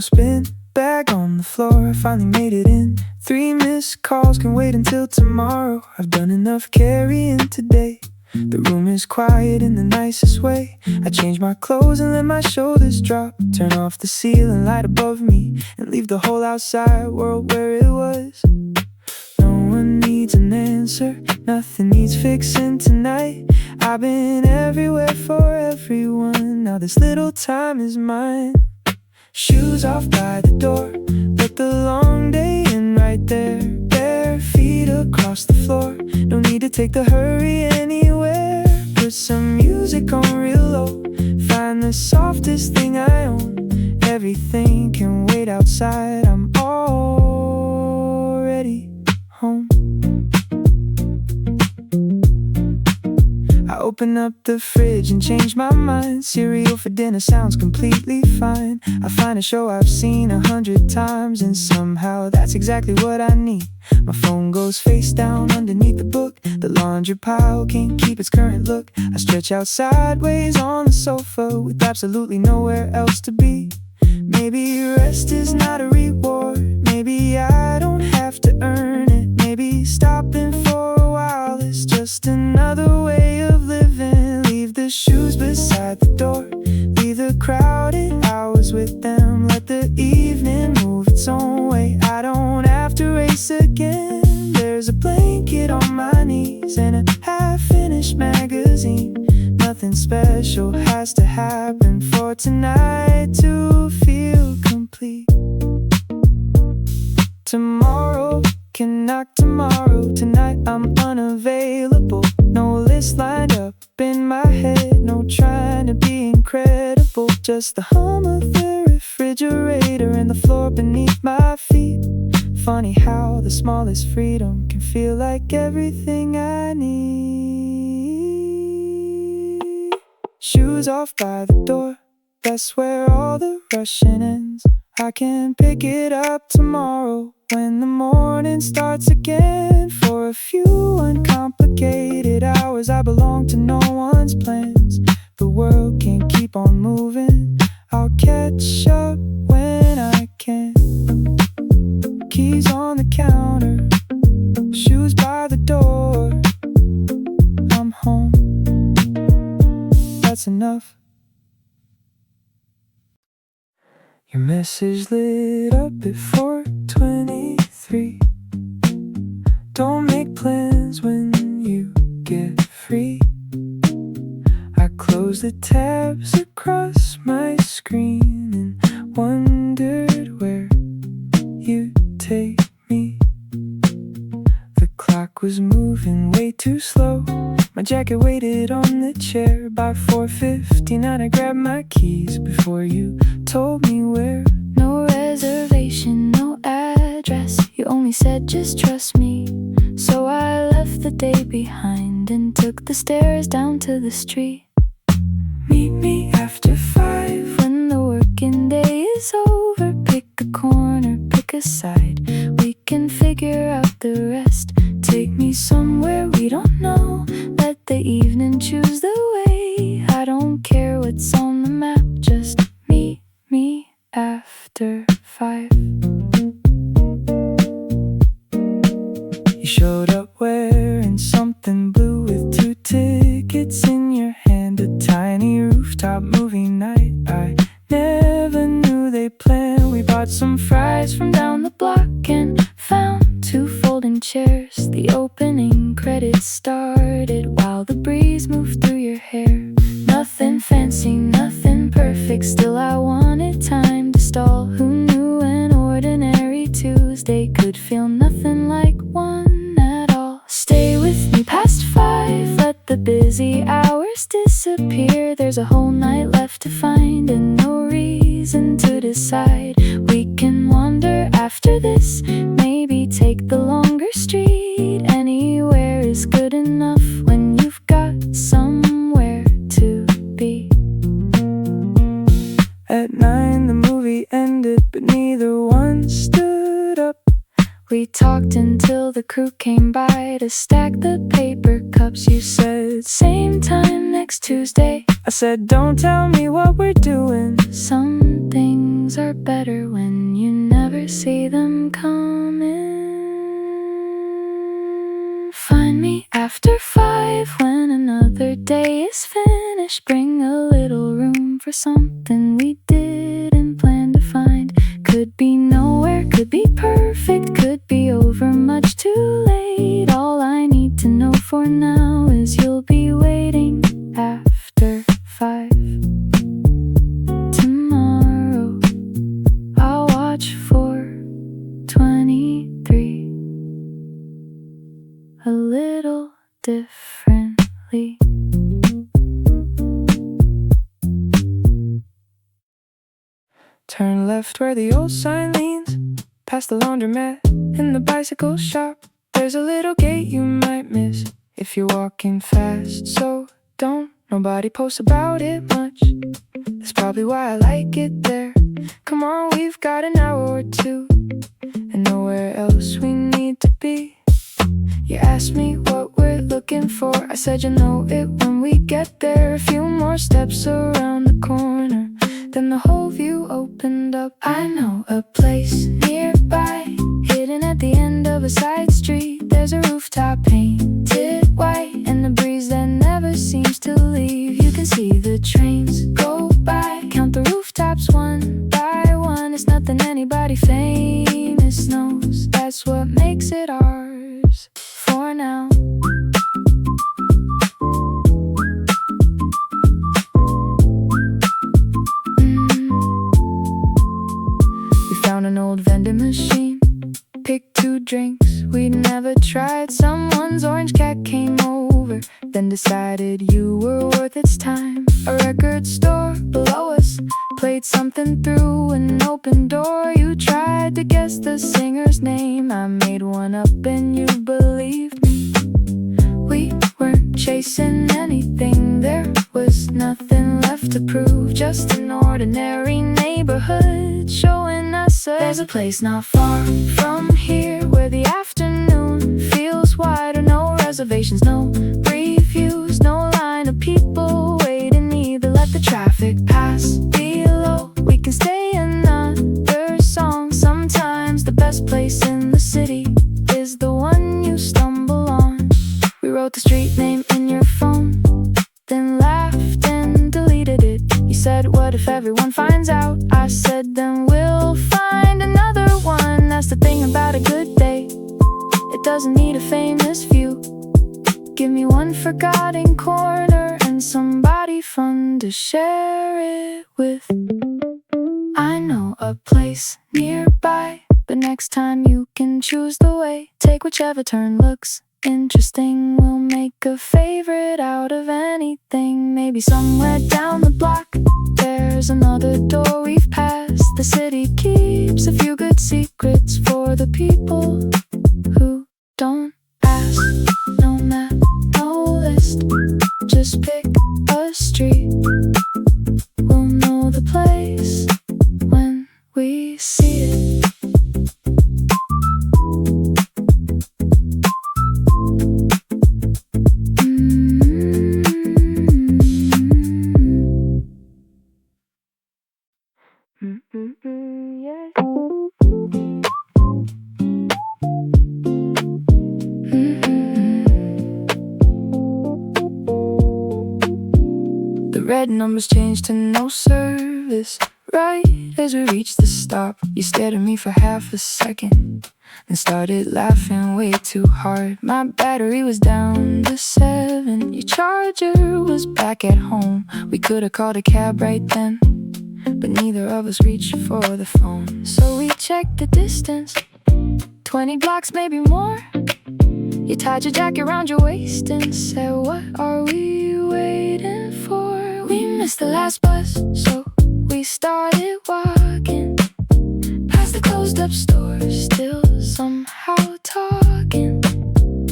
spin back on the floor. I finally made it in. 3 missed calls can wait until tomorrow. I've done enough carrying today. The room is quiet in the nicest way. I change my clothes and let my shoulders drop. Turn off the ceiling light above me and leave the whole outside world where it was. No one needs an answer, nothing needs fixing tonight. I've been everywhere for everyone, now this little time is mine. Shoes off by the door, let the long day in right there. Bare feet across the floor, no need to take the hurry anywhere. Put some music on real low, find the softest thing I own. Everything can wait outside, I'm already home. I open up the fridge and change my mind. Cereal for dinner sounds completely fine. I find a show I've seen 100 times, and somehow that's exactly what I need. My phone goes face down underneath the book. The laundry pile can't keep its current look. I stretch out sideways on the sofa with absolutely nowhere else to be. Maybe rest is not a reward. Maybe I don't have to earn it. Maybe stopping for a while is just another way of living. Leave the shoes beside the door, leave the crowded hours with them. Let the evening move its own way. I don't have to race again. There's a blanket on my knees and a half-finished magazine. Nothing special has to happen for tonight to feel complete. Tomorrow can knock tomorrow. Tonight I'm unavailable. No list lined up in my head, no trying to be incredible. Just the hum of the refrigerator and the floor beneath my feet. Funny how the smallest freedom can feel like everything I need. Shoes off by the door, that's where all the rushing ends. I can pick it up tomorrow when the morning starts again. For a few uncomplicated hours I belong to no one's plans. The world can't keep on moving, I'll catch up when I can. Keys on the counter, shoes by the door. I'm home, that's enough. Your message lit up at 4:23. Don't make plans when you get free. I closed the tabs across my screen and wondered where you'd take me. The clock was moving way too slow. My jacket waited on the chair. By 4:59 I grabbed my keys before you told me where. No reservation, no address. You only said just trust me. So I left the day behind and took the stairs down to the street. Meet me after 5 when the working day is over. Pick a corner, pick a side. We can figure out the rest. Take me somewhere we don't know. Let the evening choose the way. I don't care what's on the map. Just meet me after 5. You showed up wearing something blue with 2 tickets in your hand. A tiny rooftop movie night I never knew they planned. We bought some fries from down the block and found 2 folding chairs. The opening credits started while the breeze moved through your hair. Nothing fancy, nothing perfect, still I wanted time to stall. Who knew an ordinary Tuesday could feel nothing like one at all? Stay with me past 5, let the busy hours disappear. There's a whole night left to find and no reason to decide. We can wander after this, maybe take the longer street. Anywhere is good enough when you've got somewhere to be. At 9 the movie ended, but neither one stood up. We talked until the crew came by to stack the paper cups. You said, same time next Tuesday. I said, don't tell me what we're doing. Something things are better when you never see them coming. Find me after 5 when another day is finished. Bring a little room for something we didn't plan to find. Could be nowhere, could be perfect, could be over much too late. All I need to know for now is you'll be waiting after 5. Tomorrow I'll watch for 23 a little differently. Turn left where the old sign leans, past the laundromat and the bicycle shop. There's a little gate you might miss if you're walking fast, so don't nobody post about it much. That's probably why I like it there. Come on, we've got an hour or two and nowhere else we need to be. You asked me what we're looking for, I said you'll know it when we get there. A few more steps around the corner, then the whole view opened up. I know a place nearby, hidden at the end of a side street. There's a rooftop painted white and a breeze that never seems to leave. You can see the trains go by, count the rooftops one by one. It's nothing anybody famous knows, that's what makes it ours for now. Found an old vending machine, picked 2 drinks we'd never tried. Someone's orange cat came over, then decided you were worth its time. A record store below us played something through an open door. You tried to guess the singer's name, I made one up and you believed me. We weren't chasing anything, there was nothing left to prove. Just an ordinary neighborhood showing us there's a place not far from here where the afternoon feels wider. No reservations, no reviews, no line of people waiting either. Let the traffic pass below, we can stay another song. Sometimes the best place in the city is the one you stumble on. We wrote the street name in your phone, then laughed and deleted it. You said, what if everyone finds out? I said, then we'll find another one. That's the thing about a good day, it doesn't need a famous view. Give me one forgotten corner and somebody fun to share it with. I know a place nearby, but next time you can choose the way. Take whichever turn looks interesting, we'll make a favorite out of anything. Maybe somewhere down the block there's another door we've passed. The city keeps a few good secrets for the people who don't ask. No map, no list, just pick a street. We'll know the place when we see it. Yeah. The red numbers changed to no service right as we reached the stop. You stared at me for half a second and started laughing way too hard. My battery was down to 7, your charger was back at home. We could have called a cab right then, but neither of us reached for the phone. So we checked the distance, 20 blocks, maybe more. You tied your jacket around your waist and said, what are we waiting for? We missed the last bus, so we started walking past the closed up stores, still somehow talking.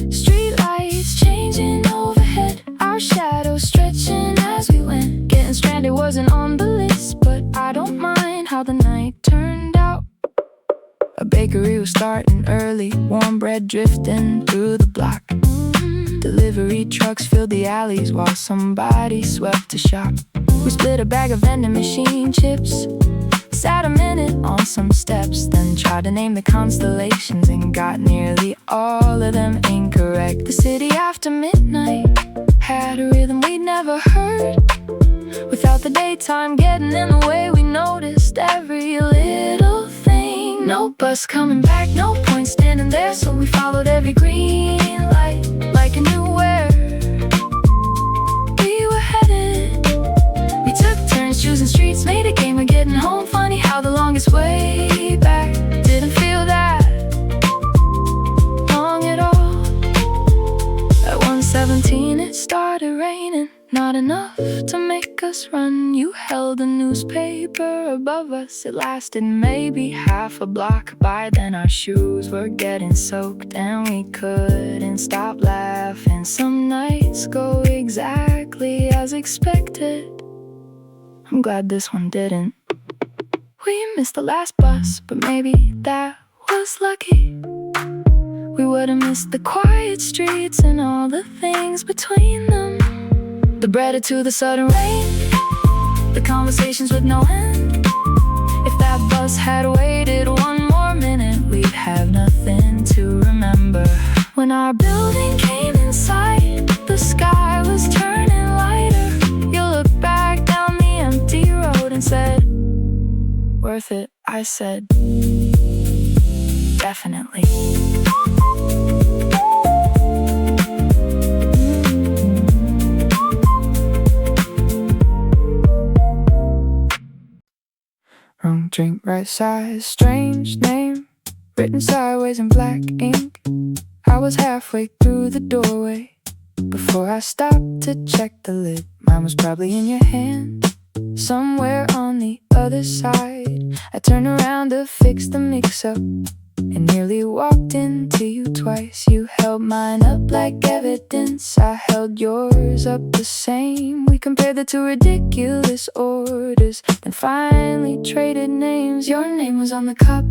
Street lights changing overhead, our shadows stretching as we went. Getting stranded wasn't on the list, but I don't mind how the night turned out. A bakery was starting early, warm bread drifting through the block. Delivery trucks filled the alleys while somebody swept the shop. We split a bag of vending machine chips, Sat a minute on some steps, then tried to name the constellations and got nearly all of them incorrect. The city after midnight had a rhythm we'd never heard. Without the daytime getting in the way, we noticed every little thing. No bus coming back, no point standing there, so we followed every green light like a knew where we were headed. We took turns choosing streets, made a game of getting home. Funny how the longest way back didn't feel that long at all. At 1:17 it started raining, not enough to make us run. You held a newspaper above us. It lasted maybe half a block. By then our shoes were getting soaked and we couldn't stop laughing. Some nights go exactly as expected. I'm glad this one didn't. We missed the last bus, but maybe that was lucky. We would've missed the quiet streets and all the things between them. The breaded to the sudden rain, the conversations with no end. If that bus had waited one more minute, we'd have nothing to remember. When our building came in sight, the sky was turning lighter. You looked back down the empty road and said, "Worth it," I said, "Definitely." Wrong drink, right size, strange name, written sideways in black ink. I was halfway through the doorway before I stopped to check the lid. Mine was probably in your hand, somewhere on the other side. I turned around to fix the mix-up and nearly walked into you twice. You held mine up like evidence, I held yours up the same. We compared the two ridiculous orders, then finally traded names. Your name was on the cup,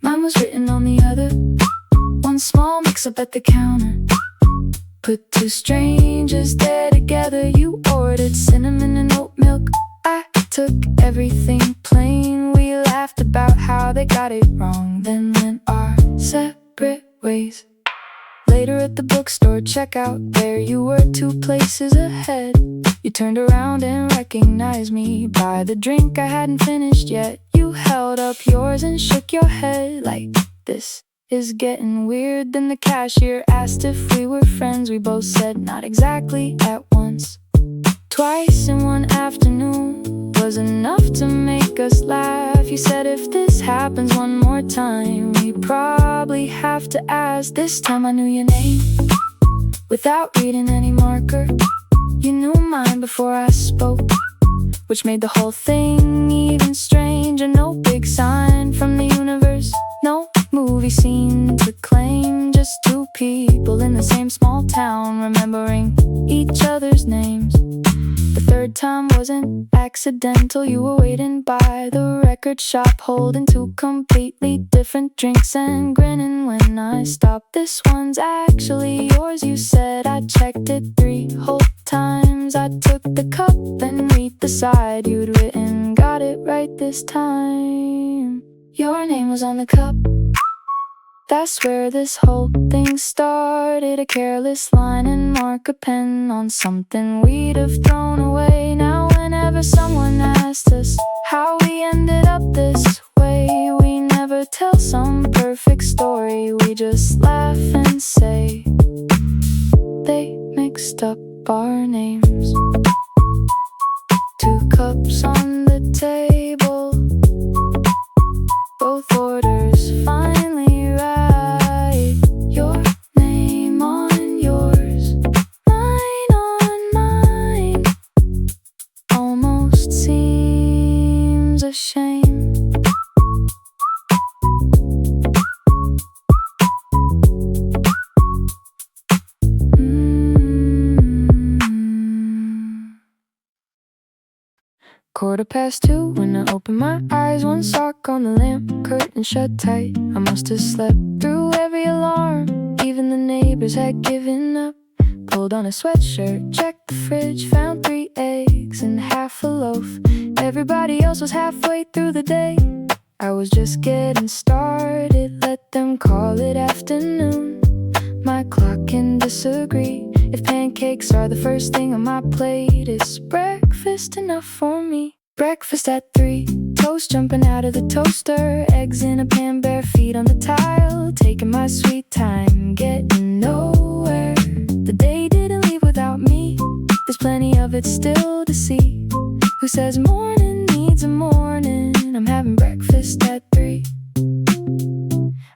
mine was written on the other. One small mix-up at the counter, put two strangers there together. You ordered cinnamon and oat milk, I took everything plain. We laughed about how they got it wrong, then went our separate ways. Later at the bookstore checkout, there you were 2 places ahead. You turned around and recognized me by the drink I hadn't finished yet. You held up yours and shook your head like, "This is getting weird." Then the cashier asked if we were friends. We both said not exactly at once. Twice in one afternoon was enough to make us laugh. You said if this happens one more time, we probably have to ask. This time I knew your name without reading any marker. You knew mine before I spoke, which made the whole thing even stranger. No big sign from the universe, no movie scene to claim. Just 2 people in the same small town, remembering each other's names. The 3rd time wasn't accidental. You were waiting by the record shop, holding 2 completely different drinks and grinning when I stopped. "This one's actually yours," you said. I checked it 3 whole times. I took the cup and read the side you'd written. Got it right this time. Your name was on the cup. That's where this whole thing started. A careless line and marker pen on something we'd have thrown away. Now whenever someone asked us how we ended up this way, we never tell some perfect story. We just laugh and say they mixed up our names. 2 cups on the table, both orders finally right. Your name on yours, mine on mine. Almost seems a shame. Quarter past 2 when I opened my eyes. One sock on the lamp, curtain shut tight. I must have slept through every alarm. Even the neighbors had given up. Pulled on a sweatshirt, checked the fridge, found 3 eggs and half a loaf. Everybody else was halfway through the day. I was just getting started, let them call it afternoon. My clock can disagree. If pancakes are the first thing on my plate, is breakfast enough for me? Breakfast at 3, toast jumping out of the toaster, eggs in a pan, bare feet on the tile, taking my sweet time, getting nowhere. The day didn't leave without me. There's plenty of it still to see. Who says morning needs a morning? I'm having breakfast at 3.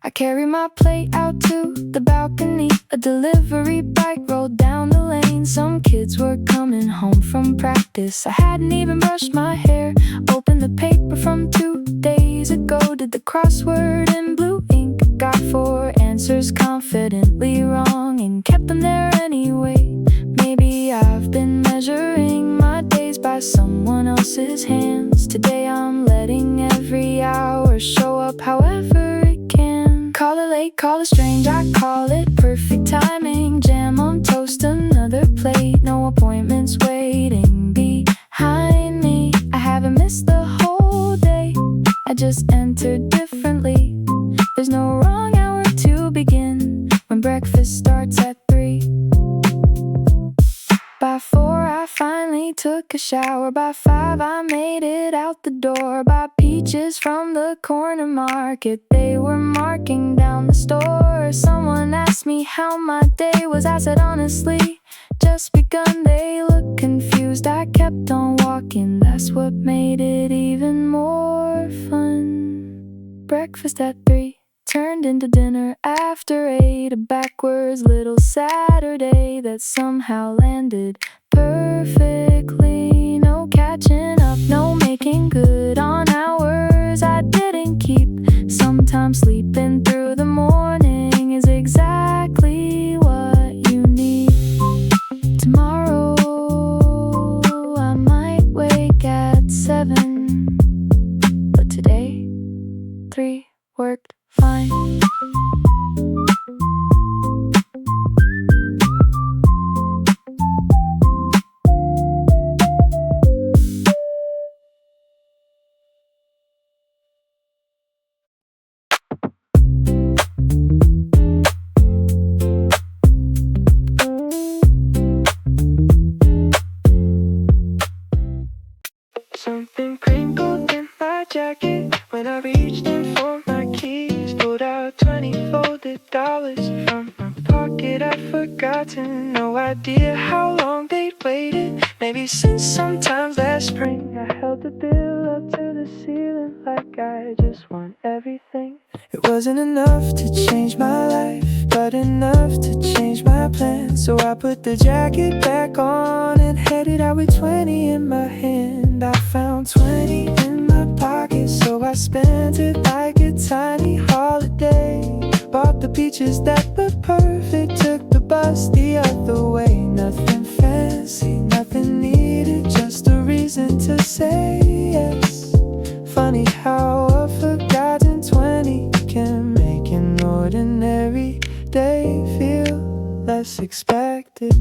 I carry my plate out to the balcony. A delivery bike rolled down the lane. Some kids were coming home from practice. I hadn't even brushed my hair. Opened the paper from 2 days ago. Did the crossword in blue ink. Got 4 answers confidently wrong and kept them there anyway. Maybe I've been measuring my days by someone else's hands. Today I'm letting every hour show up however it can. Call it late, call it strange, I call it perfect timing. Jam on toast, another plate, no appointments waiting behind me. I haven't missed the whole day, I just entered differently. There's no wrong hour to begin when breakfast starts at 3. By 4 I finally took a shower. By 5 I made it out the door. Bought peaches from the corner market. They were marking down the store. Someone asked me how my day was. I said honestly, just begun. They looked confused. I kept on walking. That's what made it even more fun. Breakfast at 3 turned into dinner after 8. A backwards little Saturday that somehow landed perfectly. No catching up, no making good on hours I didn't keep. Sometimes sleeping through the morning is exactly what you need. Tomorrow I might wake at 7, but today 3 worked fine. Something crinkled in my jacket when I reached in for my keys. Pulled out 20 folded dollars from my pocket. I'd forgotten, no idea how long they'd waited. Maybe since sometimes last spring I held the bill up to the ceiling like I just want everything. It wasn't enough to change my life, but enough to change my plans. So I put the jacket back on and headed out with 20 in my hand. I found 20 in my pocket, so I spent it like a tiny holiday. Bought the peaches that looked perfect, took the bus the other way. Nothing fancy, nothing needed, just a reason to say yes. Funny how a forgotten 20 can make an ordinary day feel less expected.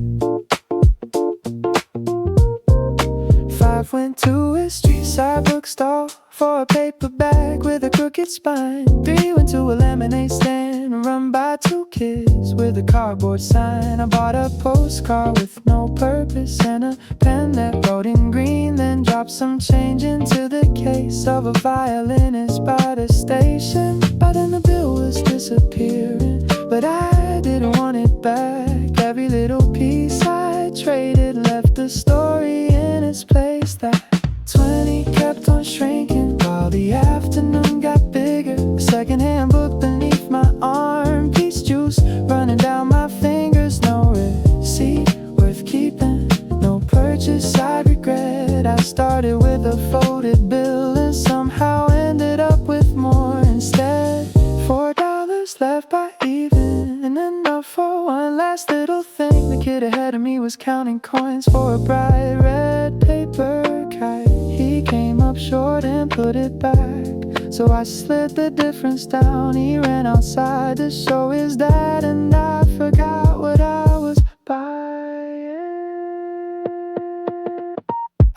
5 went to a street side bookstore for a paperback with a crooked spine. 3 went to a lemonade stand run by 2 kids with a cardboard sign. I bought a postcard with no purpose and a pen that wrote in green, then dropped some change into the case of a violinist by the station. By then the bill was disappearing, but I didn't want it back. Every little piece I traded left the story in its place. That 20 kept on shrinking while the afternoon got bigger. A secondhand book beneath my arm, peach juice running down my fingers. No receipt worth keeping, no purchase I'd regret. I started with a folded bill and somehow ended up with more instead. $4 left by even, and enough for one last little thing. The kid ahead of me was counting coins for a bright red paper kite. He came up short and put it back, so I slid the difference down. He ran outside to show his dad, and I forgot what I was buying.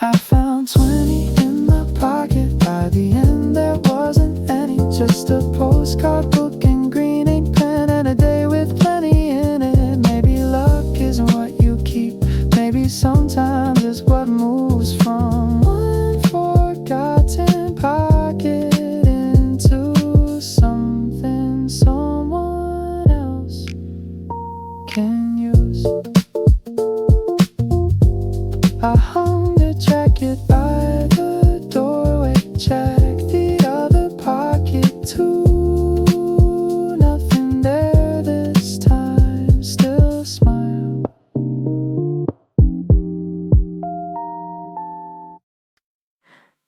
I found 20 in my just a postcard, book and green ink pen, and a day with plenty in it. Maybe luck isn't what you keep. Maybe sometimes it's what moves from one forgotten pocket into something someone else can use. I hung the jacket by the doorway, checked the other pocket too. Nothing there this time, still smile.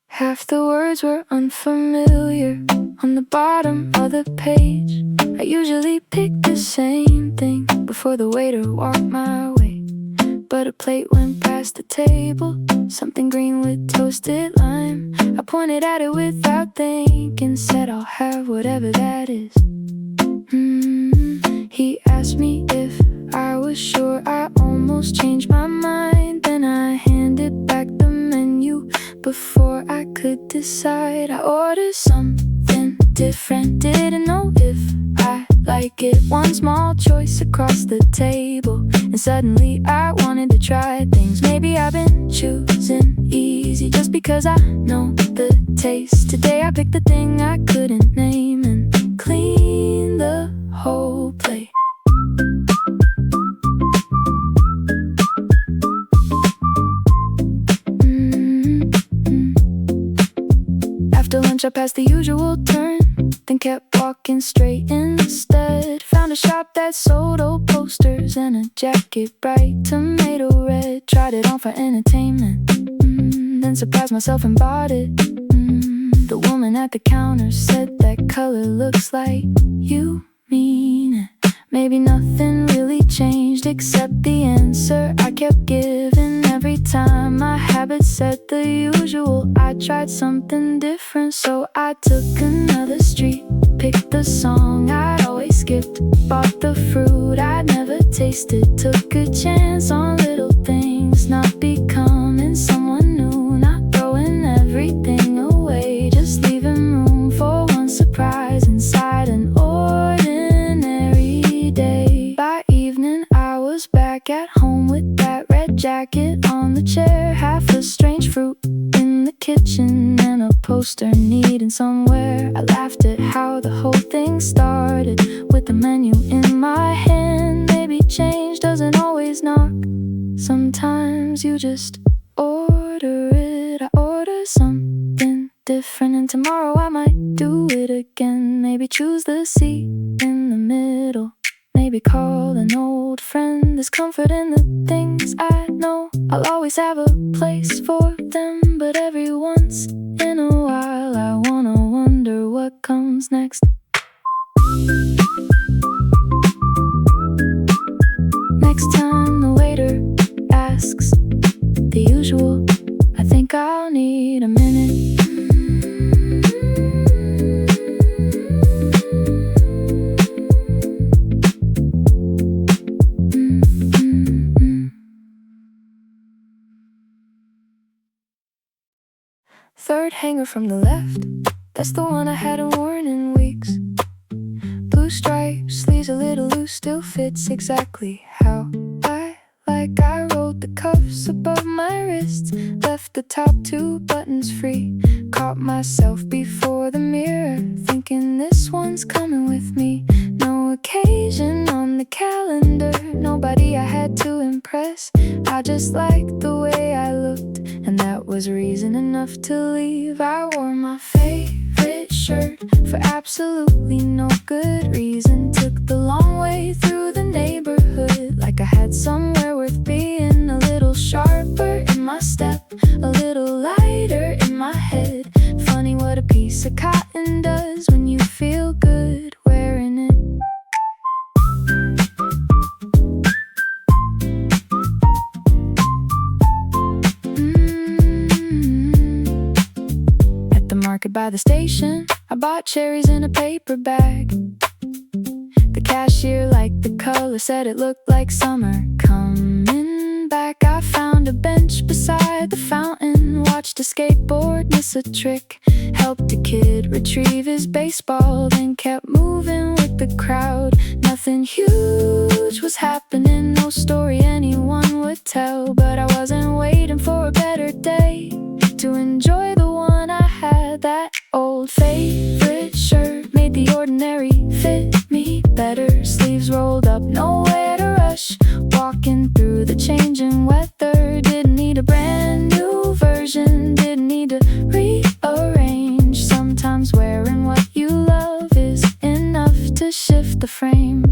Half the words were unfamiliar on the bottom of the page. I usually pick the same thing before the waiter walked my way, but a plate went past the table, something green with toasted lime. I pointed at it without thinking, said I'll have whatever that is. He asked me if I was sure, I almost changed my mind. Then I handed back the menu before I could decide. I ordered something different, didn't know if I like it. One small choice across the table, and suddenly I wanted to try things. Maybe I've been choosing easy just because I know the taste. Today I picked the thing I couldn't name and cleaned the whole plate. After lunch I passed the usual turn, then kept walking straight instead. Found a shop that sold old posters and a jacket bright tomato red. Tried it on for entertainment, then surprised myself and bought it. The woman at the counter said that color looks like you mean it. Maybe nothing really changed except the answer I kept giving. Every time my habit said the usual, I tried something different. So I took another street, picked the song I'd always skipped, bought the fruit I'd never tasted. Took a chance on little things, not becoming someone new, not throwing everything away, just leaving room for one surprise inside an ordinary day. By evening I was back at home with that red jacket on the chair, half a strange fruit in the kitchen, and a poster needing somewhere. I laughed at how the whole thing started with the menu in my hand. Maybe change doesn't always knock, sometimes you just order it. I order something different, and tomorrow I might do it again. Maybe choose the seat in the middle, maybe call an old friend. There's comfort in the things I know, I'll always have a place for them. But every once in a while I wanna wonder what comes next. Next time the waiter asks the usual, I think I'll need a minute. Third hanger from the left, that's the one I hadn't worn in weeks. Blue stripes, sleeves a little loose, still fits exactly how I like. I rolled the cuffs above my wrists, left the top two buttons free. Caught myself before the mirror, thinking this one's coming with me. No occasion on the calendar, nobody I had to impress. I just liked the way I looked, and that was reason enough to leave. I wore my favorite shirt for absolutely no good reason. Took the long way through the neighborhood like I had somewhere worth being. A little sharper in my step, a little lighter in my head. Funny what a piece of cotton does when you feel good wearing it. At the market by the station, I bought cherries in a paper bag. The cashier liked the color, said it looked like summer coming back, I found a bench beside the fountain, watched a skateboard miss a trick, helped a kid retrieve his baseball, then kept moving with the crowd. Nothing huge was happening, no story anyone would tell, but I wasn't waiting for a better day to enjoy the one I had. That old favorite shirt made the ordinary fit me better, sleeves rolled up, nowhere to rush, walking through the changing weather. Didn't need a brand new version, didn't need to rearrange. Sometimes wearing what you love is enough to shift the frame.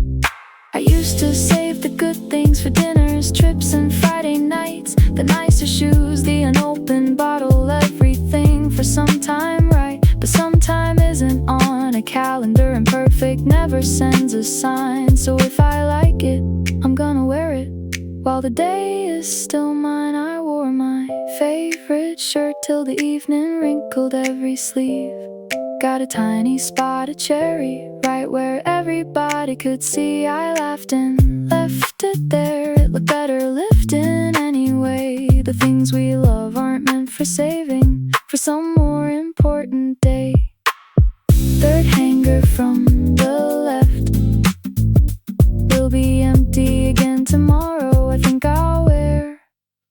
I used to save the good things for dinners, trips and Friday nights, the nicer shoes, the unopened bottle, everything for some time right, but sometime isn't on a calendar, and perfect never sends a sign. So if I like it, I'm gonna wear it while the day is still mine. I wore my favorite shirt till the evening wrinkled every sleeve, got a tiny spot of cherry right where everybody could see. I laughed and left it there, it looked better lifting anyway. The things we love aren't meant for saving for some more important day. Third hanger from the left will be empty again tomorrow. I think I'll wear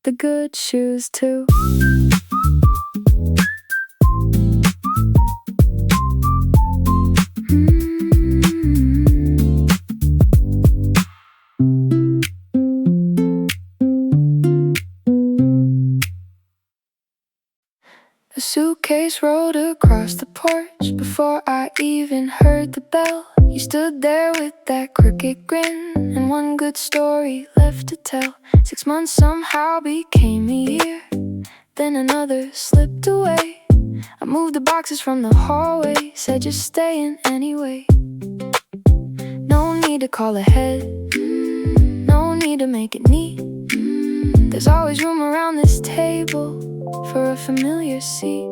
the good shoes too. The suitcase rolled across the porch before I even heard the bell. You stood there with that crooked grin and one good story left to tell. 6 months somehow became a year, then another slipped away. I moved the boxes from the hallway, said you're staying anyway. No need to call ahead, no need to make it neat. There's always room around this table for a familiar seat.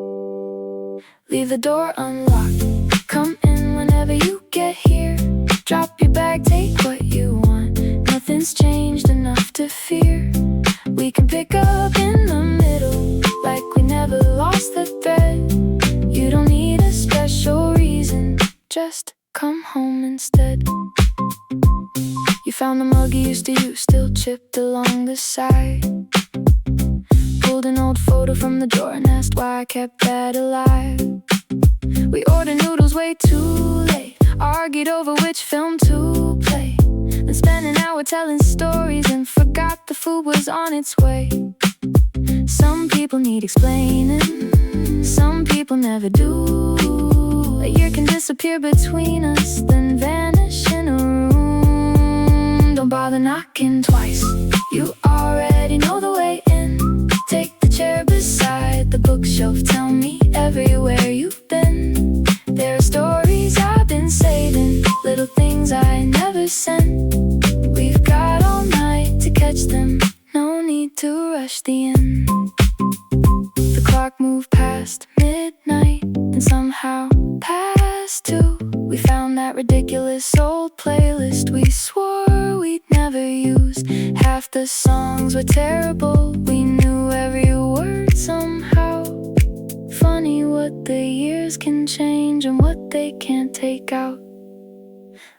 Leave the door unlocked, come in whenever you get here. Drop your bag, take what you want, nothing's changed enough to fear. We can pick up in the middle, like we never lost the thread. You don't need a special reason, just come home instead. You found the mug you used to use, still chipped along the side. Pulled an old photo from the drawer and asked why I kept that alive. We ordered noodles way too late, argued over which film to play, then spent an hour telling stories and forgot the food was on its way. Some people need explaining, some people never do. A year can disappear between us, then vanish in a room. Don't bother knocking twice, you already know the way in. Take the chair beside the bookshelf, tell me everywhere you've been. There are stories I've been saving, little things I never sent. We've got all night to catch them, no need to rush the end. The clock moved past midnight and somehow past 2. We found that ridiculous old playlist we swore we'd never use. Half the songs were terrible, we knew every word somehow. Funny what the years can change and what they can't take out.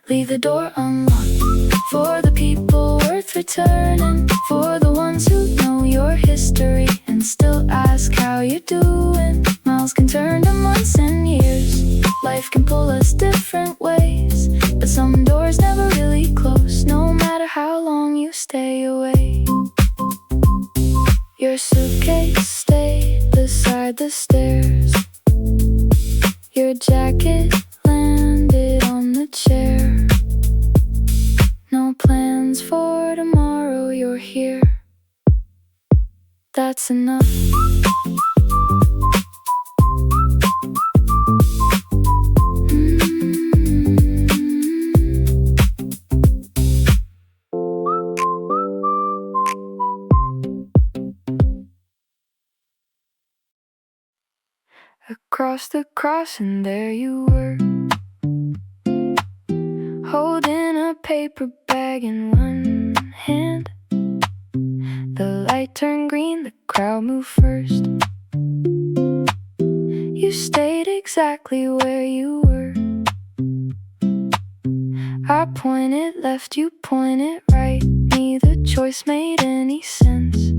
Leave the door unlocked for the people worth returning, for the ones who know your history and still ask how you're doing. Miles can turn to months and years, life can pull us different ways, but some doors never really close, no matter how long you stay away. Your suitcase stayed beside the stairs, your jacket landed on the chair. No plans for tomorrow, you're here, that's enough. Across the crossing there you were, holding a paper bag in one hand, the turned green, the crowd moved first. You stayed exactly where you were. I pointed left, you pointed right. Neither choice made any sense.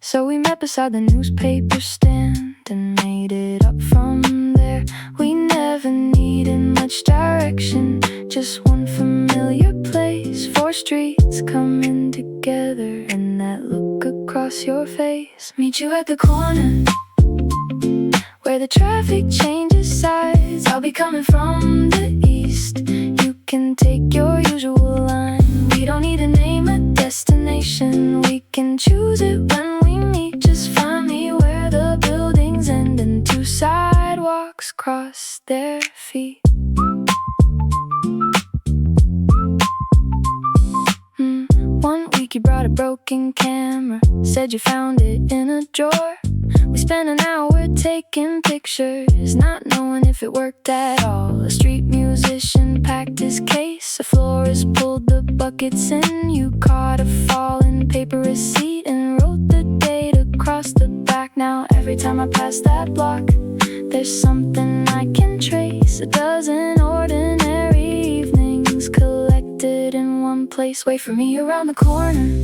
So we met beside the newspaper stand and made it up from there. We never needed much direction, just one familiar place. 4 streets coming together and that look across your face. Meet you at the corner where the traffic changes sides. I'll be coming from the east. You can take your usual line. We don't need to name a destination. We can choose it when we meet. Just find me where the buildings end and 2 sidewalks cross their feet. One week you brought a broken camera, said you found it in a drawer. We spent an hour taking pictures, not knowing if it worked at all. A street musician packed his case, a florist pulled the buckets in. You caught a fallen paper receipt and wrote the date across the back. Now every time I pass that block, there's something I can trace. A dozen ordinary evenings collected in one place. Wait for me around the corner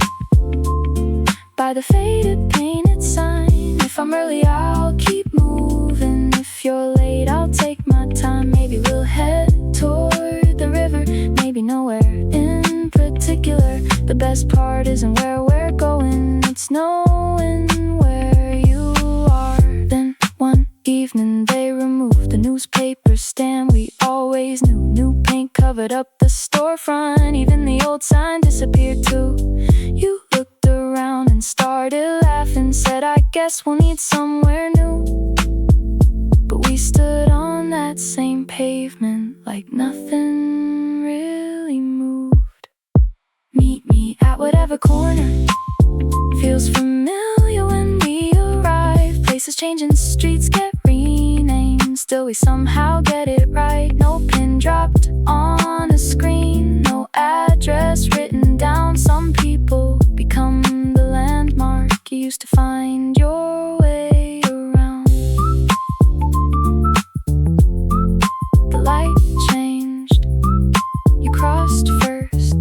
by the faded painted sign. If I'm early, I'll keep moving. If you're late, I'll take my time. Maybe we'll head toward the river, maybe nowhere in particular. The best part isn't where we're going, it's knowing where you are. Then one evening they removed the newspaper stand we always knew. New paint covered up the storefront, even the old sign disappeared too. You looked around and started laughing, said I guess we'll need somewhere new. But we stood on that same pavement like nothing really moved. Meet me at whatever corner feels familiar when we arrive. Places change and streets get renamed, still we somehow get it right. No pin dropped on a screen, no address written down. Some people become the landmark you used to find your way around. The light changed, you crossed first,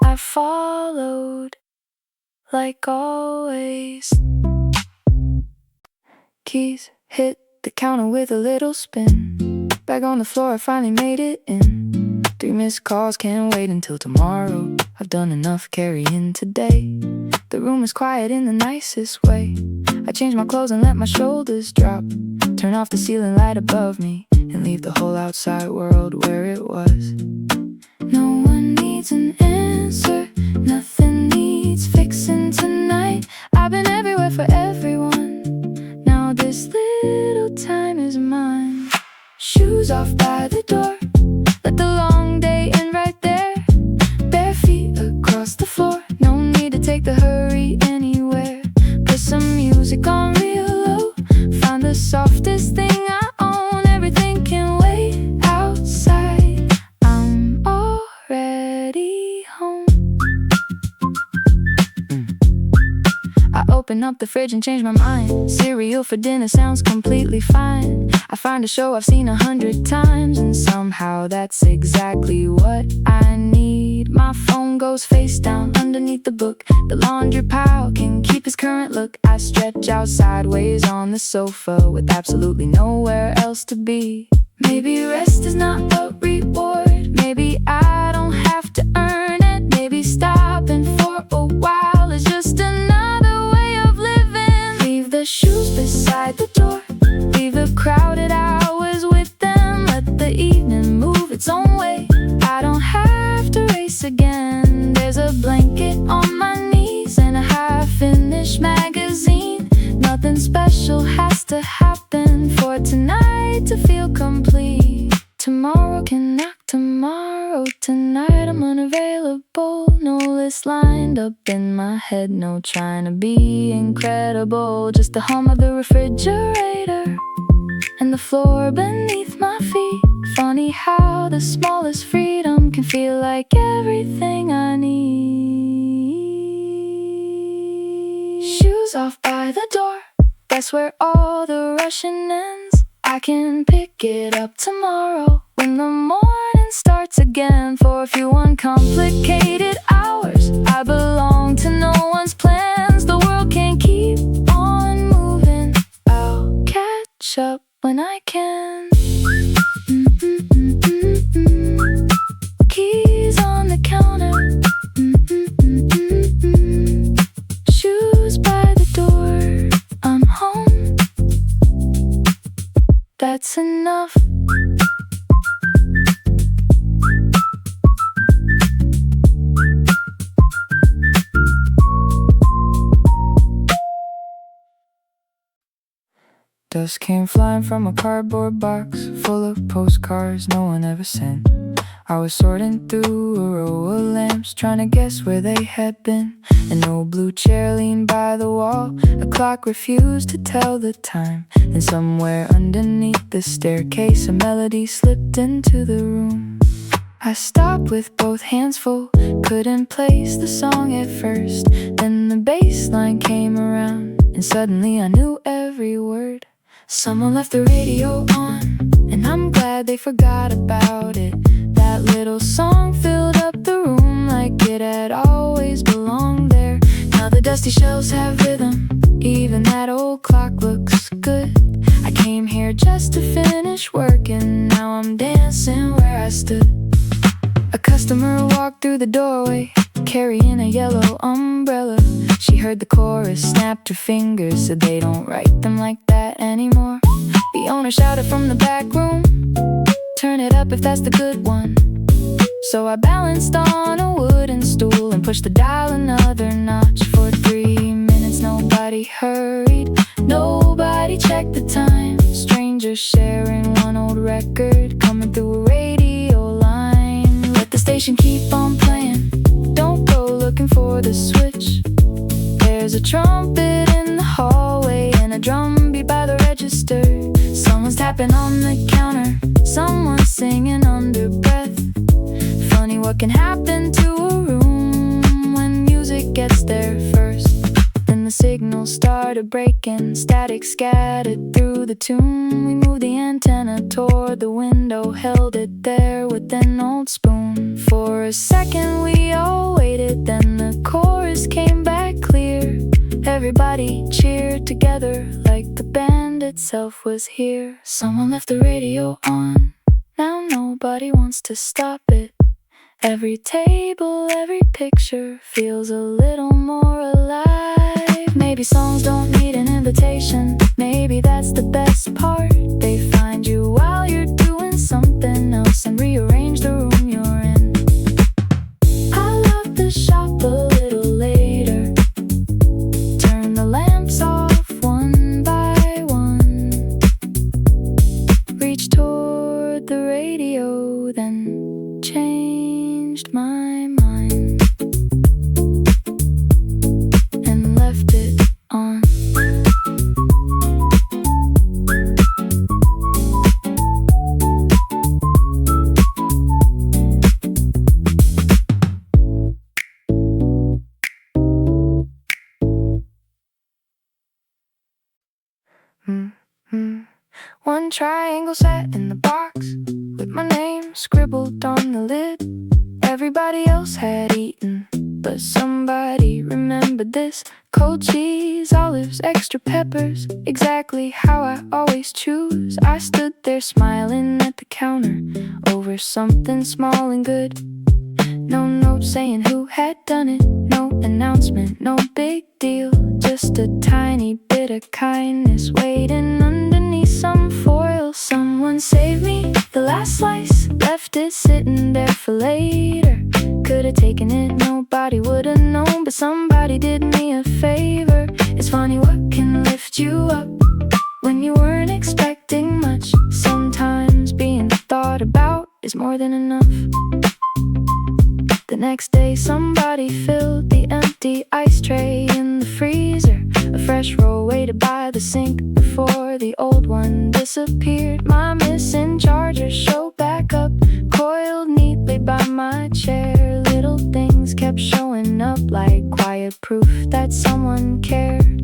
I followed like always. Keys hit the counter with a little spin. Back on the floor, I finally made it in. 3 missed calls, can't wait until tomorrow. I've done enough carrying today. The room is quiet in the nicest way. I change my clothes and let my shoulders drop. Turn off the ceiling light above me and leave the whole outside world where it was. No one needs an answer, nothing needs fixing tonight. I've been everywhere for everyone, now this little time is mine. Shoes off by the door, let the long day end right there. Bare feet across the floor, no need to take the hurry anywhere. Put some music on real low, find the softest thing I own. Everything can wait outside, I'm already home. I open up the fridge and change my mind. Cereal for dinner sounds completely fine. I find a show I've seen 100 times, and somehow that's exactly what I need. My phone goes face down underneath the book. The laundry pile can keep its current look. I stretch out sideways on the sofa with absolutely nowhere else to be. Maybe rest is not a reward, maybe I don't have to earn it. Maybe stopping for a while is just another way of living. Leave the shoes beside the door, leave the crowded hours with them. Let the evening move its own way, I don't have to race again. There's a blanket on my knees and a half-finished magazine. Nothing special has to happen for tonight to feel complete. Tomorrow can knock tomorrow, tonight I'm unavailable. No list lined up in my head, no trying to be incredible. Just the hum of the refrigerator and the floor beneath my feet. Funny how the smallest freedom can feel like everything I need. shoes off by the door. That's where all the rushing ends. I can pick it up tomorrow when the morning starts again. For a few uncomplicated hours, I belong to no one's plans. The world can't keep on moving. I'll catch up when I can. Keys on the counter. Shoes by the door. I'm home. That's enough. Dust came flying from a cardboard box full of postcards no one ever sent. I was sorting through a row of lamps, trying to guess where they had been. An old blue chair leaned by the wall. A clock refused to tell the time. And somewhere underneath the staircase, a melody slipped into the room. I stopped with both hands full, couldn't place the song at first. Then the bass line came around, and suddenly I knew every word. Someone left the radio on, and I'm glad they forgot about it. That little song filled up the room like it had always belonged there. Now the dusty shelves have rhythm, even that old clock looks good. I came here just to finish work, and now I'm dancing where I stood. A customer walked through the doorway, carrying a yellow umbrella. She heard the chorus, snapped her fingers, said they don't write them like that anymore. The owner shouted from the back room, turn it up if that's the good one. So I balanced on a wooden stool and pushed the dial another notch. For 3 minutes nobody hurried, nobody checked the time. Strangers sharing one old record, coming through a radio line. Let the station keep on playing, don't go looking for the switch. There's a trumpet in the hallway and a drum beat by the register. Someone's tapping on the counter, someone's singing under breath. Funny what can happen to a room when music gets there first. Then the signal started breaking, static scattered through the tune. We moved the antenna toward the window, held it there with an old spoon. For a second we all waited, then the chorus came back clear. Everybody cheered together like the band itself was here. Someone left the radio on, now nobody wants to stop it. Every table, every picture feels a little more alive. Maybe songs don't need an invitation, maybe that's the best part. They find you while you're doing something else and rearrange the room you're in. I love the shop a little later, turn the lamps off one by one, reach toward the radio, then changed my mind and left it on. One triangle sat in the box with my name scribbled on the lid. Everybody else had eaten, but somebody remembered this. Cold cheese, olives, extra peppers, exactly how I always choose. I stood there smiling at the counter over something small and good. No note saying who had done it, no announcement, no big deal. Just a tiny bit of kindness waiting underneath some foil. Someone saved me the last slice, left it sitting there for later. Could've taken it, nobody would've known, but somebody did me a favor. It's funny what can lift you up when you weren't expecting much. Sometimes being thought about is more than enough. The next day somebody filled the empty ice tray in the freezer. A fresh roll waited by the sink before the old one disappeared. My missing charger showed back up, coiled neatly by my chair. Little things kept showing up like quiet proof that someone cared.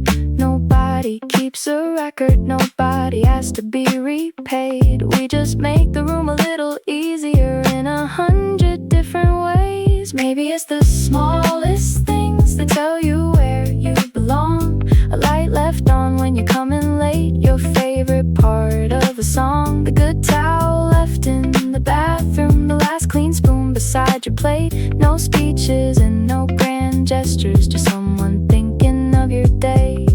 it's a record, nobody has to be repaid. We just make the room a little easier in 100 different ways. Maybe it's the smallest things that tell you where you belong. A light left on when you're coming late, your favorite part of a song. The good towel left in the bathroom, the last clean spoon beside your plate. No speeches and no grand gestures, just someone thinking of your day.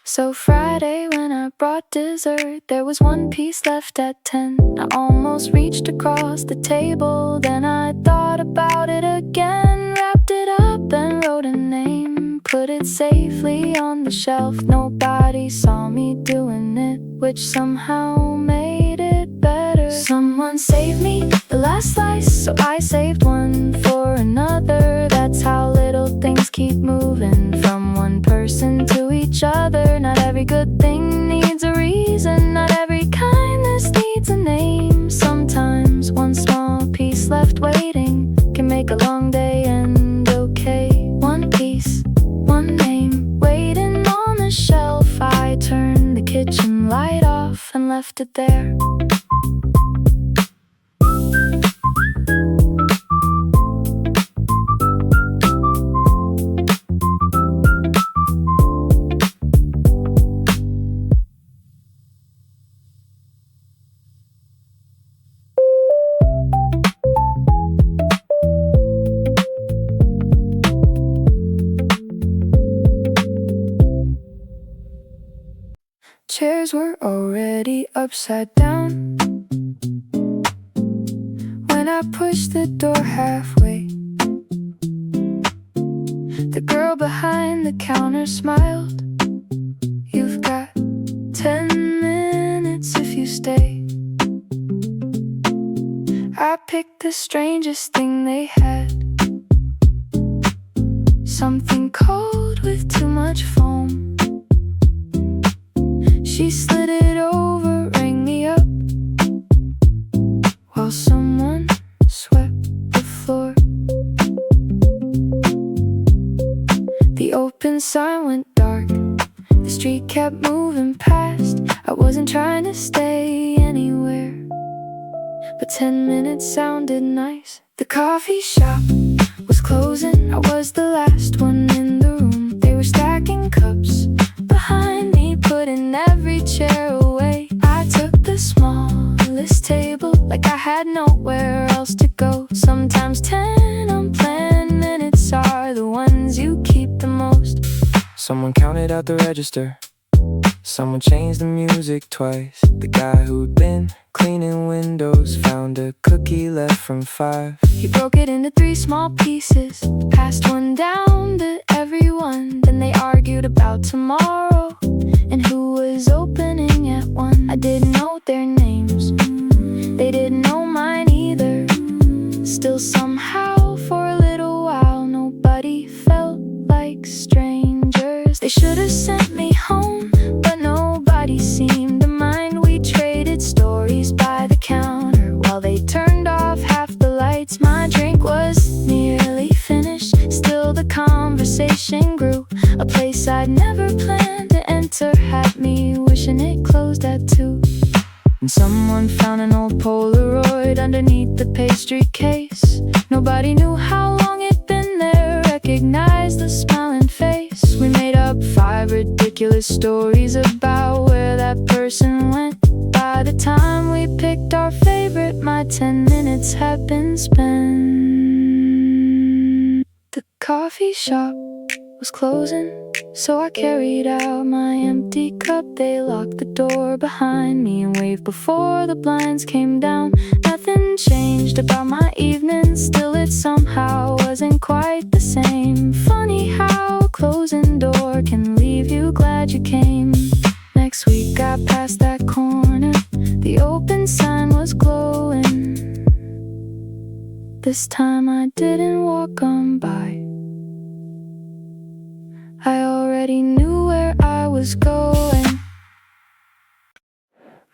So Friday when I brought dessert, there was one piece left at 10. I almost reached across the table, then I thought about it again. Wrapped it up and wrote a name, put it safely on the shelf. Nobody saw me doing it, which somehow made it better. Someone saved me the last slice, so I saved one for another. That's how little things keep moving, from one person to each other. Not every good thing needs a reason, not every kindness needs a name. Sometimes one small piece left waiting can make a long day end okay. One piece, one name, waiting on the shelf. I turned the kitchen light off and left it there. Chairs were already upside down when I pushed the door halfway. The girl behind the counter smiled. You've got 10 minutes if you stay. I picked the strangest thing they had, something cold with too much foam. She slid it over, rang me up, while someone swept the floor. The open sign went dark, the street kept moving past. I wasn't trying to stay anywhere, but 10 minutes sounded nice. The coffee shop was closing, I was the last one in the room. They were stacking cups behind me, putting every chair away. I took the smallest table, like I had nowhere else to go. Sometimes 10 unplanned minutes are the ones you keep the most. Someone counted out the register, someone changed the music twice. The guy who'd been cleaning windows found a cookie left from 5. He broke it into 3 small pieces, passed one down to everyone. Then they argued about tomorrow and who was opening at 1. I didn't know their names, they didn't know mine either. Still somehow for a little while nobody felt like strangers. They should have sent me home, but nobody seemed to mind. We traded stories by the counter while they turned off half the lights. My drink was nearly finished, still the conversation grew. A place I'd never planned to enter had me wishing it closed at 2. And someone found an old Polaroid underneath the pastry case. Nobody knew how long it'd been there, recognized the smiling face. We made up 5 ridiculous stories about where that person went. By the time we picked our favorite, my 10 minutes had been spent. The coffee shop was closing, so I carried out my empty cup. They locked the door behind me and waved before the blinds came down. Nothing changed about my evening, still it somehow wasn't quite the same. Funny how a closing door can leave you glad you came. Next week I passed that corner, the open sign was glowing. This time I didn't walk on by, I already knew where I was going.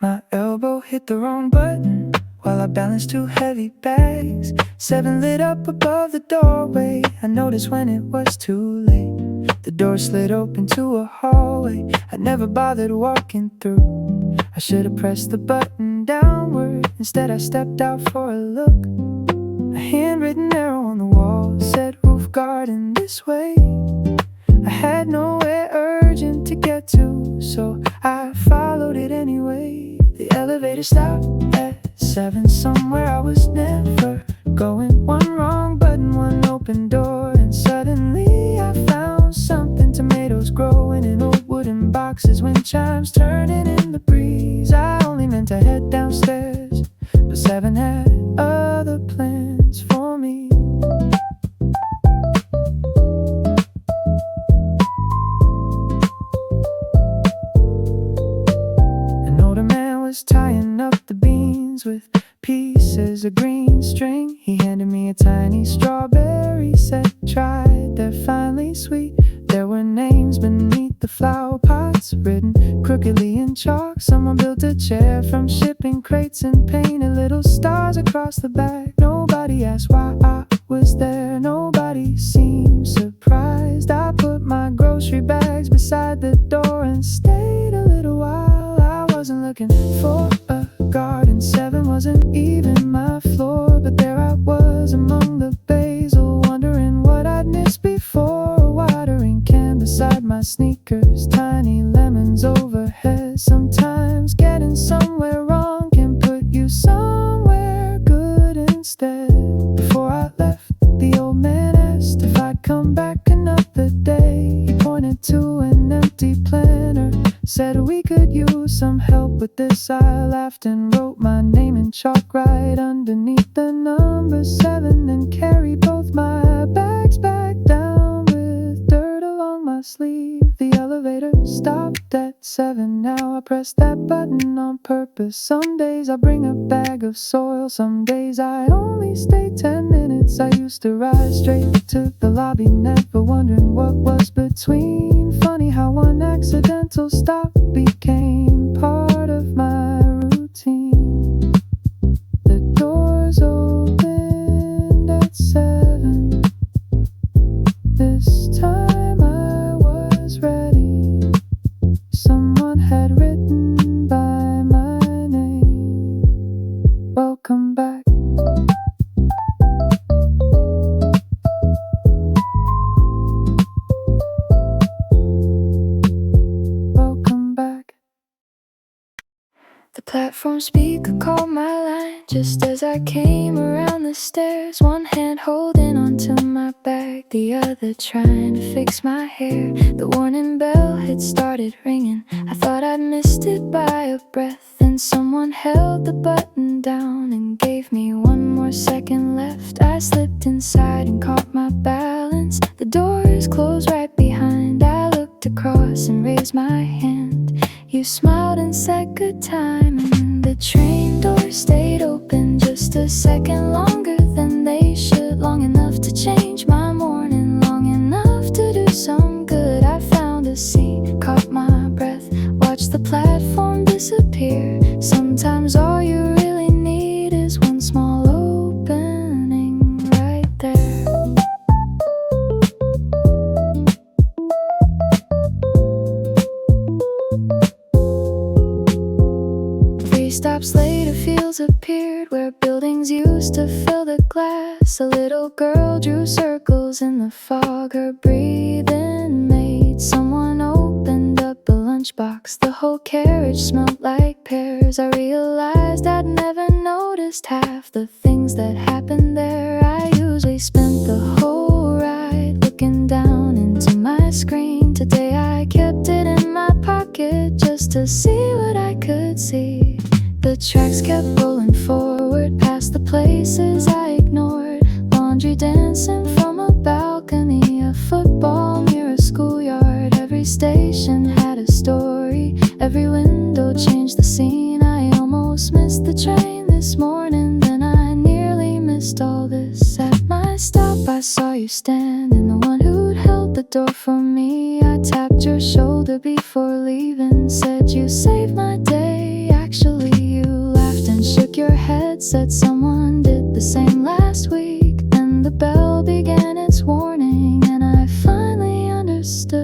My elbow hit the wrong button while I balanced 2 heavy bags. 7 lit up above the doorway, I noticed when it was too late. The door slid open to a hallway I never bothered walking through. I should have pressed the button downward. Instead I stepped out for a look. A handwritten arrow on the wall said roof garden this way. I had nowhere urgent to get to, so I followed it anyway. The elevator stopped at 7, somewhere I was never going. One wrong button, one open door, and suddenly I found something. Tomatoes growing in old wooden boxes, wind chimes turning in the breeze. I only meant to head downstairs, but 7 had other plans for me. An older man was tying up the beans with pieces of green string. He handed me a tiny strawberry set. Tried, they're finally sweet. There were names beneath the flower pots, written crookedly in chalk. Someone built a chair from shipping crates and painted little stars across the back. Nobody asked why I was there. Nobody seemed surprised. I put my grocery bags beside the door and stayed a little while. I wasn't looking for a garden. 7 wasn't even my floor, but there I was among the basil, wondering what I'd missed before. A watering can beside my sneakers, tiny lemons overhead. Sometimes getting somewhere wrong can put you somewhere good instead. Before I left, the old man asked if I'd come back another day. He pointed to an empty planner, said we could use some help with this. I laughed and wrote my name in chalk right underneath the number 7, and carried both my bags back down with dirt along my sleeve. The elevator stopped at 7. Now I press that button on purpose. Some days I bring a bag of soil, some days I only stay 10 minutes. I used to rise straight to the lobby, never wondering what was between. Funny how one accidental stop became part of my routine. The doors opened at 7. This time I was ready. Someone had written by my name. Welcome back. Welcome back. The platform speaker called my line just as I came around the stairs. One hand holding onto my bag, the other trying to fix my hair. The warning bell had started ringing. I thought I'd missed it by a breath. Then someone held the button down and gave me one more second left. I slipped inside and caught my balance. The doors closed right behind. I looked across and raised my hand. You smiled and said good time, and the train doors stayed open just a second longer than they should. Long enough to change my morning, long enough to do some good. I found a seat, caught my breath, watched the platform disappear. Sometimes all you really need is one small opening right there. 3 stops later, fields appeared where buildings used to fill the glass. A little girl drew circles in the fog, her breathing made someone opened up a lunchbox. The whole carriage smelled like pears. I realized I'd never noticed half the things that happened there. I usually spent the whole ride looking down into my screen. Today I kept it in my pocket just to see what I could see. The tracks kept rolling forward past the places I ignored. Laundry dancing from a balcony, a football near a schoolyard. Every station had a story, every window changed the scene. I almost missed the train this morning, then I nearly missed all this. At my stop I saw you standing, the one who'd held the door for me. I tapped your shoulder before leaving, said you saved my day. Actually you laughed and shook your head, said someone did the same last week. Then the bell began its warning and I finally understood.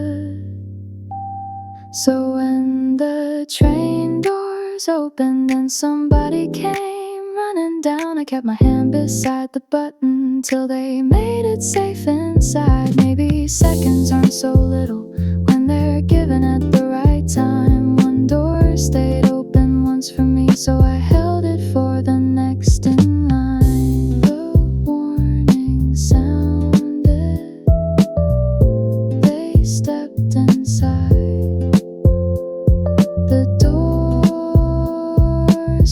doors opened and somebody came running down. I kept my hand beside the button till they made it safe inside. Maybe seconds aren't so little when they're given at the right time. One door stayed open once for me, so I held it for the next in line. The warning sounded, they stepped inside. The doors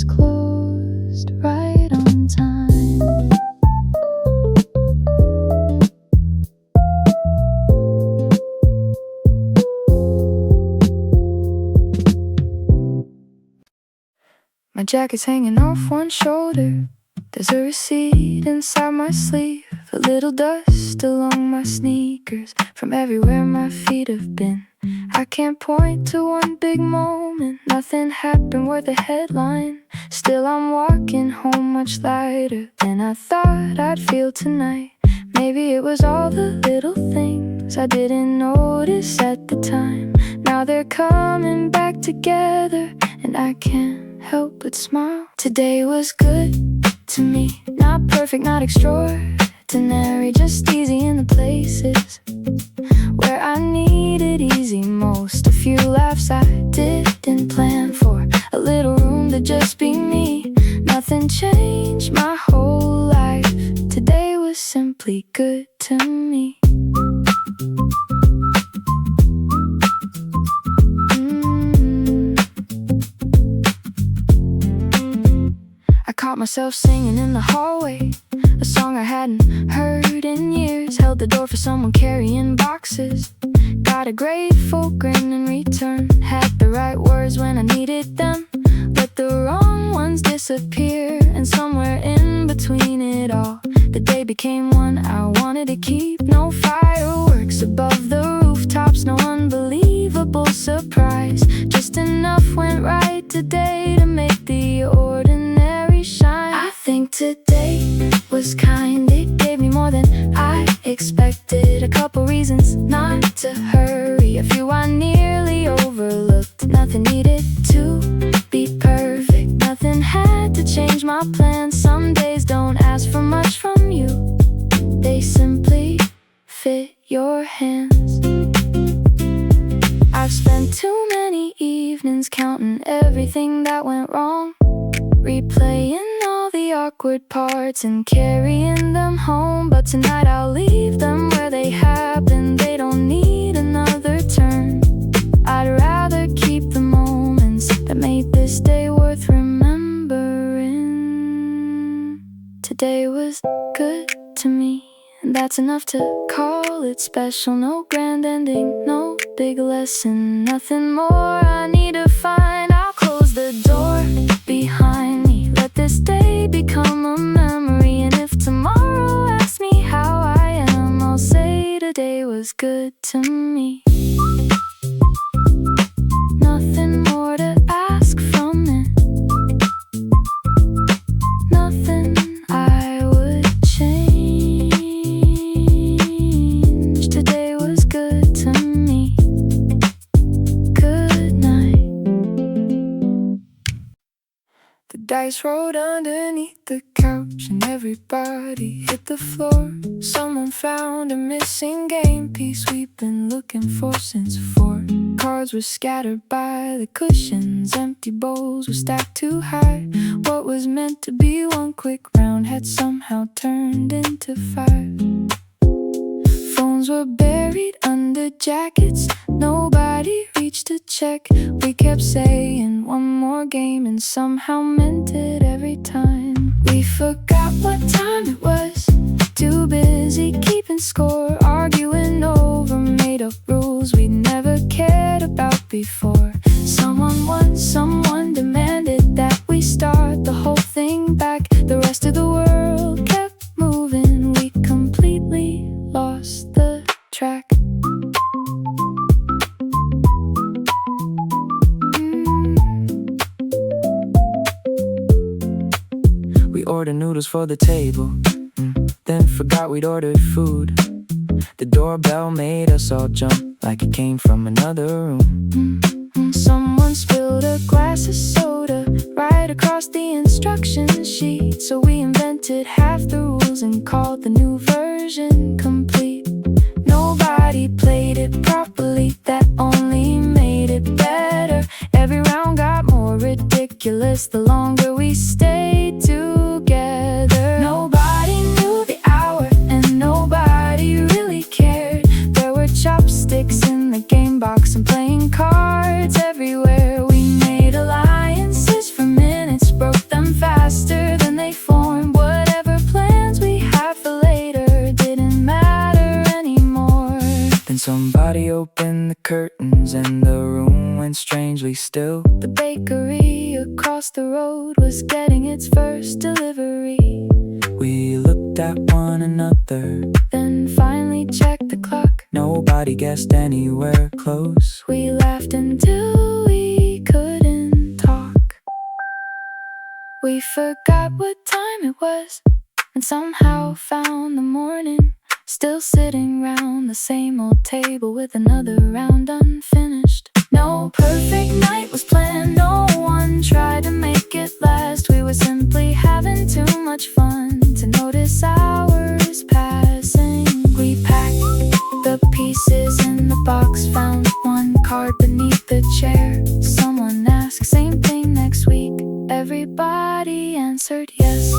closed right on time. My jacket's hanging off one shoulder. There's a receipt inside my sleeve. A little dust along my sneakers from everywhere my feet have been. I can't point to one big moment. Nothing happened worth a headline. Still I'm walking home much lighter than I thought I'd feel tonight. Maybe it was all the little things I didn't notice at the time. Now they're coming back together and I can't help but smile. Today was good to me. Not perfect, not extraordinary, just easy in the places where I needed easy most. A few laughs I didn't plan for, a little room to just be me. Nothing changed my whole life. Today was simply good to me. I caught myself singing in the hallway, a song I hadn't heard in years. Held the door for someone carrying boxes. Got a grateful grin in return. Had the right words when I needed them. Let the wrong ones disappear. And somewhere in between it all, the day became one I wanted to keep. No fireworks above the rooftops, no unbelievable surprise. Just enough went right today to make the ordinary shine. I think today was kind, it gave me more than I expected. A couple reasons not to hurry, a few I nearly overlooked. Nothing needed to be perfect, nothing had to change my plans. Some days don't ask for much from you, they simply fit your hands. I've spent too many evenings counting everything that went wrong, replaying all the awkward parts and carrying them home. But tonight I'll leave them where they happened. They don't need another turn. I'd rather keep the moments that made this day worth remembering. Today was good to me, and that's enough to call it special. No grand ending, no big lesson, nothing more I need to find. I'll close the door behind me, let this day become a memory. And if tomorrow asks me how I am, I'll say today was good to me. Nothing more to ask from it, nothing I would change. Today was good to me. Good night. The dice rolled underneath the couch and everybody hit the floor. Someone found a missing game piece we've been looking for since 4. Cards were scattered by the cushions, empty bowls were stacked too high. What was meant to be one quick round had somehow turned into 5. Phones were buried under jackets, nobody reached to check. We kept saying one more game and somehow meant it every time. We forgot what time it was, too busy keeping score, arguing over made-up rules we'd never cared about before. Someone won, someone demanded that we start the whole thing back. The rest of the world kept moving, we completely lost the track. We ordered noodles for the table, then forgot we'd ordered food. The doorbell made us all jump like it came from another room. Someone Someone spilled a glass of soda right across the instruction sheet. So we invented half the rules and called the new version complete. Nobody played it properly, that only made it better. Every round got more ridiculous the longer we stayed together. Nobody knew the hour and nobody really cared. There were chopsticks in the game box and playing cards everywhere. We made alliances for minutes, broke them faster than they formed. Whatever plans we had for later didn't matter anymore. Then somebody opened the curtains and the room went strangely still. The bakery across the road was getting its first delivery. We looked at one another, Then finally checked the clock. nobody guessed anywhere close. We laughed until we couldn't talk. We forgot what time it was and somehow found the morning still sitting round the same old table with another round unfinished. No perfect night was planned, no one tried to make it last. We were simply having too much fun to notice hours passing. We packed the pieces in the box, found one card beneath the chair. Someone asked, same thing next week. Everybody answered yes.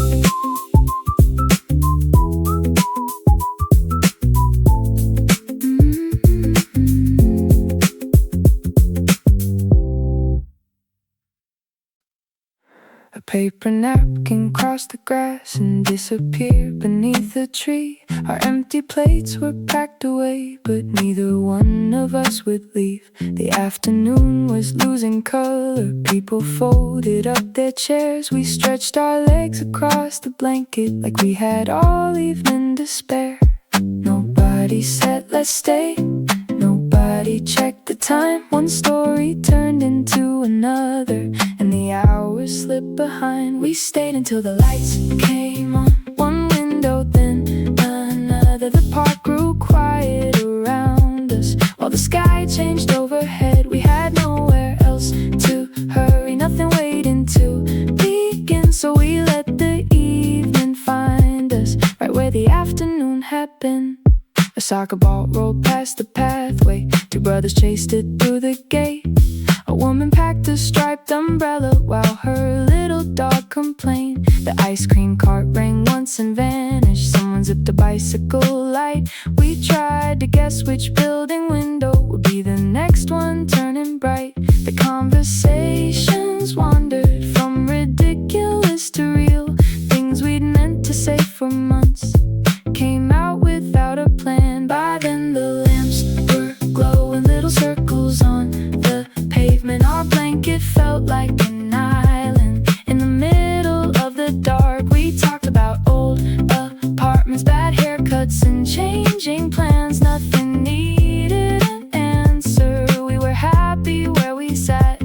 A paper napkin crossed the grass and disappeared beneath a tree. Our empty plates were packed away, but neither one of us would leave. The afternoon was losing color. People folded up their chairs. We stretched our legs across the blanket like we had all evening to spare. Nobody said let's stay, nobody checked the time. One story turned into another and the hours slipped behind. We stayed until the lights came on. One window, then another. The park grew quiet around us while the sky changed overhead. We had nowhere else to hurry, nothing waiting to begin. So we let the evening find us right where the afternoon had been. A soccer ball rolled past the pathway. Two brothers chased it through the gate. A woman packed a striped umbrella while her little dog complained. The ice cream cart rang once and vanished. Someone zipped a bicycle light. We tried to guess which building window would be the next one turning bright. The conversations wandered from ridiculous to real. Things we'd meant to say for months came out without a plan. By then the lamps were glowing little circles on the pavement. Our blanket felt like an island in the middle of the dark. We talked about old apartments, bad haircuts, and changing plans. Nothing needed an answer. We were happy where we sat.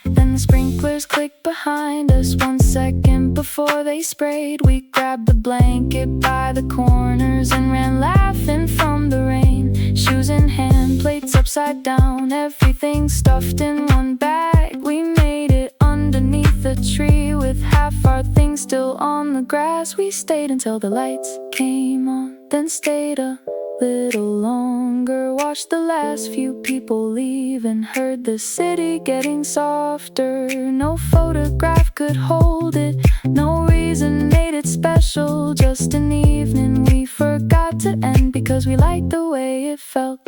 Then the sprinklers clicked behind us 1 second before they sprayed. We grabbed the blanket by the corners and ran laughing from the rain. Shoes in hand, plates upside down, everything stuffed in one bag. We made it underneath the tree with half our things still on the grass. We stayed until the lights came on, then stayed a little longer. Watched the last few people leave and heard the city getting softer. No photograph could hold it, no reason made it special. Just an evening we forgot to end because we liked the way it felt.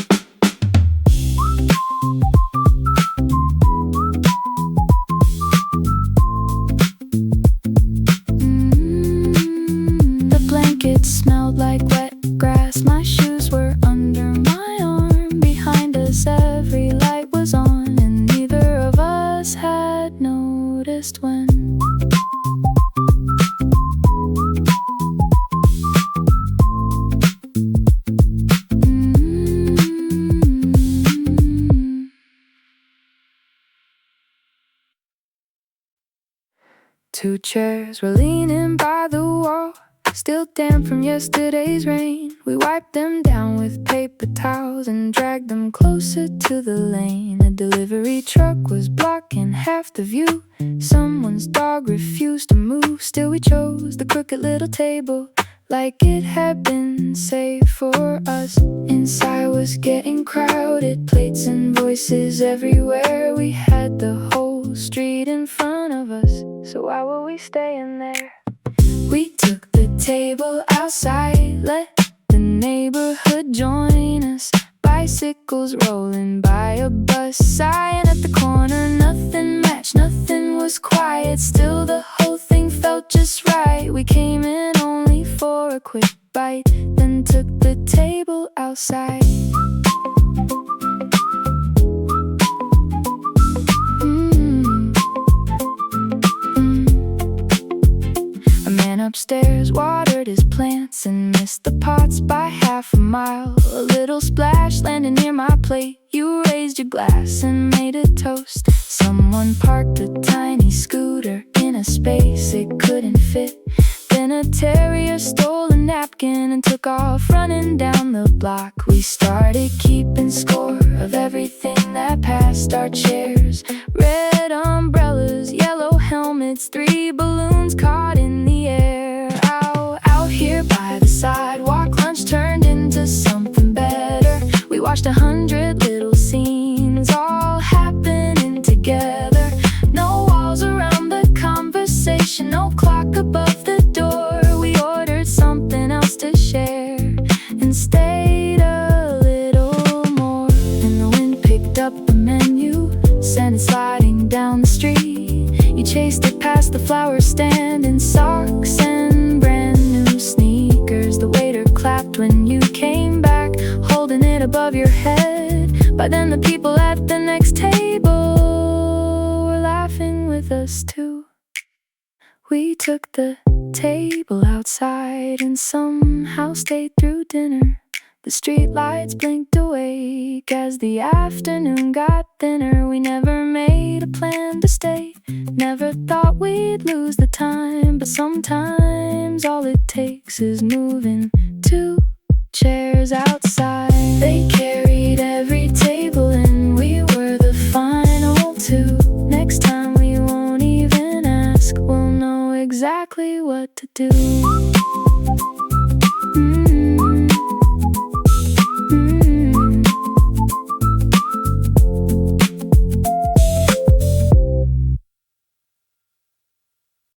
The blanket smelled like wet grass. My shoes were under my arm. Behind us every light was on, and neither of us had noticed when. Two chairs were leaning by the wall, still damp from yesterday's rain. We wiped them down with paper towels and dragged them closer to the lane. A delivery truck was blocking half the view. Someone's dog refused to move. Still we chose the crooked little table, like it had been saved for us. Inside was getting crowded, plates and voices everywhere. We had the whole street in front of us, so why were we staying there? We took the table outside, let the neighborhood join us. Bicycles rolling by, a bus sighing at the corner. Nothing matched, nothing was quiet. Still the whole thing felt just right. We came in only for a quick bite, then took the table outside. A man upstairs watered his plants and missed the pots by half a mile. A little splash landed near my plate. You raised your glass and made a toast. Someone parked a tiny scooter in a space it couldn't fit. Then a terrier stole a napkin and took off running down the block. We started keeping score of everything that passed our chairs. Red umbrellas, yellow helmets, 3 balloons caught in the air. Out here by the sidewalk, lunch turned into something better. We watched 100 little scenes all happening together. No walls around the conversation, no clock above the door. We ordered something else to share and stayed a little more. And the wind picked up the menu, sent it sliding down the street. You chased it past the flower stand in socks and brand new sneakers. The waiter clapped when you came back, holding it above your head. By then the people at the next table were laughing with us too. We took the table outside and somehow stayed through dinner. The street lights blinked awake as the afternoon got thinner. We never made a plan to stay, never thought we'd lose the time. But sometimes all it takes is moving 2 chairs outside. They carried every table and we were the final 2. Next time we won't even ask, we'll know exactly what to do.